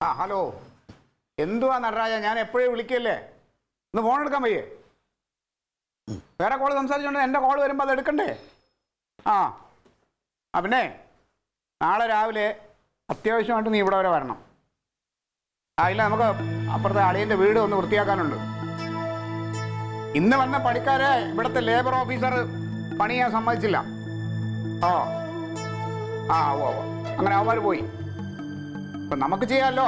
ആ ഹലോ, എന്തുവാ നടരാജ, ഞാൻ എപ്പോഴും വിളിക്കല്ലേ, ഒന്ന് ഫോൺ എടുക്കാൻ വയ്യേ? വേറെ കോള് സംസാരിച്ചോണ്ട് എൻ്റെ കോള് വരുമ്പോൾ അത് എടുക്കണ്ടേ? ആ ആ പിന്നെ നാളെ രാവിലെ അത്യാവശ്യമായിട്ട് നീ ഇവിടെ വരെ വരണം. ആ ഇല്ല, നമുക്ക് അപ്പുറത്തെ അളിയൻ്റെ വീട് ഒന്ന് വൃത്തിയാക്കാനുണ്ട്. ഇന്ന് വന്ന പണിക്കാരെ ഇവിടുത്തെ ലേബർ ഓഫീസർ പണി ചെയ്യാൻ സമ്മതിച്ചില്ല. ഓ ആ ഓ അങ്ങനെ അവന്മാർ പോയി. ഇപ്പം നമുക്ക് ചെയ്യാമല്ലോ,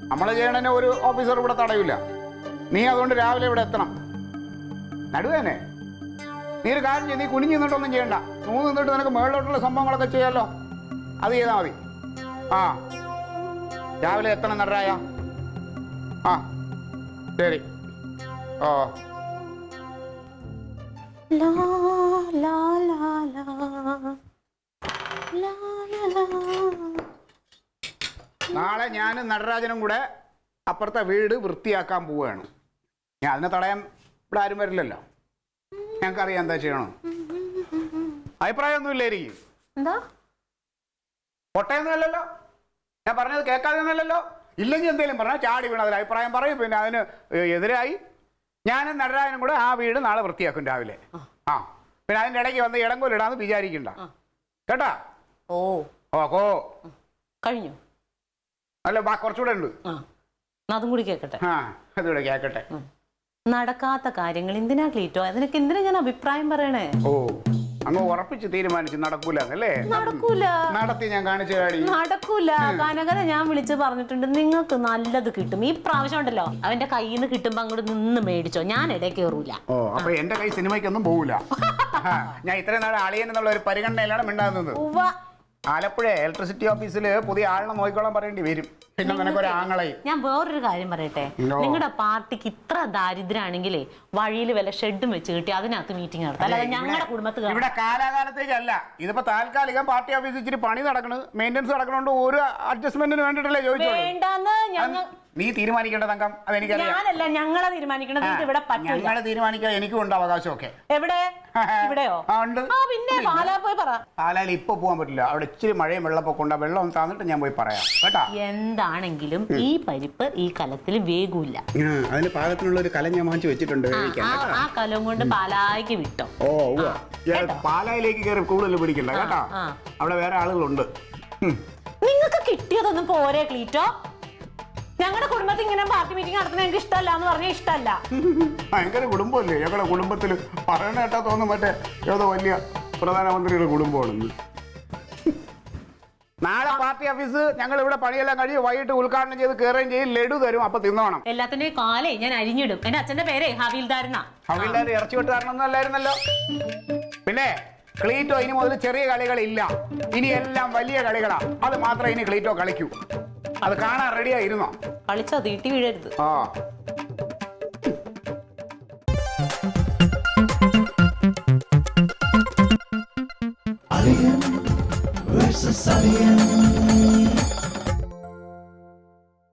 നമ്മൾ ചെയ്യണതിന് ഒരു ഓഫീസർ ഇവിടെ തടയില്ല. നീ അതുകൊണ്ട് രാവിലെ ഇവിടെ എത്തണം. നടുവേനെ നീ ഒരു കാര്യം ചെയ്ത് നീ കുനിഞ്ഞ് നിന്നിട്ടൊന്നും ചെയ്യണ്ട. നിന്നിട്ട് നിനക്ക് മുകളിലോട്ടുള്ള സംഭവങ്ങളൊക്കെ ചെയ്യാമല്ലോ, അത് ചെയ്താൽ മതി. ആ രാവിലെ എത്തണം നടരായ. ആ ശരി. ഓ നാളെ ഞാനും നടരാജനും കൂടെ അപ്പുറത്തെ വീട് വൃത്തിയാക്കാൻ പോവുകയാണ്. ഞാൻ അതിനെ തടയാൻ ഇവിടെ ആരും വരില്ലല്ലോ. ഞങ്ങൾക്കറിയാം എന്താ ചെയ്യണം. അഭിപ്രായമൊന്നും ഇല്ലായിരിക്കും. എന്താ പൊട്ടയൊന്നുമല്ലല്ലോ, ഞാൻ പറഞ്ഞത് കേൾക്കാതെയൊന്നുമല്ലല്ലോ. ഇല്ലെങ്കിൽ എന്തെങ്കിലും പറഞ്ഞാൽ ചാടി വീണ അതിൽ അഭിപ്രായം പറയും. പിന്നെ അതിന് എതിരായി ഞാനും നടരാജനും കൂടെ ആ വീട് നാളെ വൃത്തിയാക്കും രാവിലെ. ആ പിന്നെ അതിൻ്റെ ഇടയ്ക്ക് വന്ന് ഇടങ്കോലിടാന്ന് വിചാരിക്കണ്ട കേട്ടാ. ഓ ഓ കഴിഞ്ഞു. അല്ല കുറച്ചുകൂടെ ഉണ്ട്, അതും കൂടി കേക്കട്ടെ. ആ അതുകൂടെ കേക്കട്ടെ. നടക്കാത്ത കാര്യങ്ങൾ എന്തിനാ ക്ലീറ്റോ, അതിനൊക്കെ എന്തിനാ ഞാൻ അഭിപ്രായം പറയണേ? ഓ അങ്ങ് ഉറപ്പിച്ച് തീരുമാനിച്ചു നടക്കൂല അല്ലേ? നടക്കൂല, നടത്തി ഞാൻ കാണിച്ചു. നടക്കൂല. കനകനെ ഞാൻ വിളിച്ച് പറഞ്ഞിട്ടുണ്ട്, നിങ്ങൾക്ക് നല്ലത് കിട്ടും. ഈ പ്രാവശ്യം ഉണ്ടല്ലോ, അവന്റെ കയ്യിൽ നിന്ന് കിട്ടുമ്പോ അങ്ങോട്ട് നിന്ന് മേടിച്ചോ, ഞാൻ ഇടയിൽ കയറൂല. ഓ അപ്പൊ എന്റെ കൈ സിനിമയ്ക്കൊന്നും പോകൂല. ഞാൻ ഇത്രയും നാളെ അളിയൻ എന്നുള്ള ഒരു പരിഗണനയിലാണ് മിണ്ടാകുന്നത്. ആലപ്പുഴ ഇലക്ട്രിസിറ്റി ഓഫീസിൽ പുതിയ ആളിനെ നോക്കിക്കോളാൻ പറയേണ്ടി വരും. പിന്നെ നിനക്കൊരു ആങ്ങളെ. ഞാൻ വേറൊരു കാര്യം പറയട്ടെ, നിങ്ങളുടെ പാർട്ടിക്ക് ഇത്ര ദാരിദ്ര്യമാണെങ്കിലേ വഴിയിൽ വല്ല ഷെഡും വെച്ച് കിട്ടി അതിനകത്ത് മീറ്റിംഗ് നടത്താം. അല്ലാതെ ഞങ്ങളുടെ കുടുംബത്തിൽ ഇവിടെ കാലാകാലത്തേക്കല്ല, ഇതിപ്പോ താൽക്കാലികം പാർട്ടി ഓഫീസിൽ ഇച്ചിരി പണി നടക്കണ്, മെയിൻ്റെനൻസ് നടക്കണോണ്ട് ഒരു അഡ്ജസ്റ്റ്മെന്റിന് വേണ്ടിട്ടല്ലേ ചോദിച്ചോളൂ. വേണ്ടാന്ന് ഞങ്ങൾ നീ തീരുമാനിക്കേണ്ട തങ്കം, അതെനിക്കറിയാം. ഞാനല്ല, ഞങ്ങളെ തീരുമാനിക്കണത്. ഇവിടെ പറ്റില്ല. ഞങ്ങളെ തീരുമാനിക്കാൻ എനിക്കും ഉണ്ട് അവകാശമൊക്കെ. എവിടെ? ഇവിടെയോ? പിന്നെ പാലാ പോയി പറ. പാലായിൽ ഇപ്പൊ പോകാൻ പറ്റില്ല, അവിടെ ഇച്ചിരി മഴയും വെള്ളപ്പൊക്കെ ഉണ്ട്. വെള്ളം താന്നിട്ട് ഞാൻ പോയി പറയാം കേട്ടാ. എന്താണെങ്കിലും ഈ പരിപ്പ് ഈ കലത്തിൽ വേഗൂല്ല. അതിന് പാകത്തിനുള്ള ഒരു കലം ഞാൻ വാങ്ങിച്ചു വെച്ചിട്ടുണ്ട്. ആ കലം കൊണ്ട് പാലായിക്ക് വിട്ടോ. ഓ പാലായിലേക്ക് കയറി കൂടുതൽ പിടിക്കണ്ട കേട്ടാ, അവിടെ വേറെ ആളുകളുണ്ട്. നിങ്ങൾക്ക് കിട്ടിയതൊന്നും പോരെ ക്ലീറ്റോ. ഞങ്ങളുടെ കുടുംബത്തിൽ ഇങ്ങനെ പാർട്ടി മീറ്റിംഗ് നടത്തുന്നത് എനിക്ക് ഇഷ്ടമല്ല എന്ന് പറഞ്ഞാൽ ഇഷ്ടമല്ല. ഭയങ്കര കുടുംബമല്ലേ ഞങ്ങളുടെ കുടുംബത്തിൽ. പറയണ കേട്ടാ തോന്നും മറ്റേ ഏതോ വലിയ പ്രധാനമന്ത്രിയുടെ കുടുംബമാണെന്ന്. നാളെ പാർട്ടി ഓഫീസ് ഞങ്ങൾ ഇവിടെ പണിയെല്ലാം കഴിഞ്ഞ് വൈകിട്ട് ഉദ്ഘാടനം ചെയ്ത് കയറുകയും ചെയ്യും. ലഡു തരും, അപ്പൊ തിന്നോണം. എല്ലാത്തിന്റെയും കാലേ ഞാൻ അരിഞ്ഞിടും. എന്റെ അച്ഛന്റെ പേര് ഹവീൽദാരനാ. ഹവീൽദാർ ഇറച്ചി വെട്ടുകാരനൊന്നും അല്ലായിരുന്നല്ലോ. പിന്നെ ക്ലീറ്റോ ഇനി മുതൽ ചെറിയ കളികളില്ല, ഇനി എല്ലാം വലിയ കളികളാ. അത് മാത്രമേ ഇനി ക്ലീറ്റോ കളിക്കൂ. അത് കാണാൻ റെഡിയായിരുന്നോ? കളിച്ചോ, തീട്ടി വീഴരുത്. ആ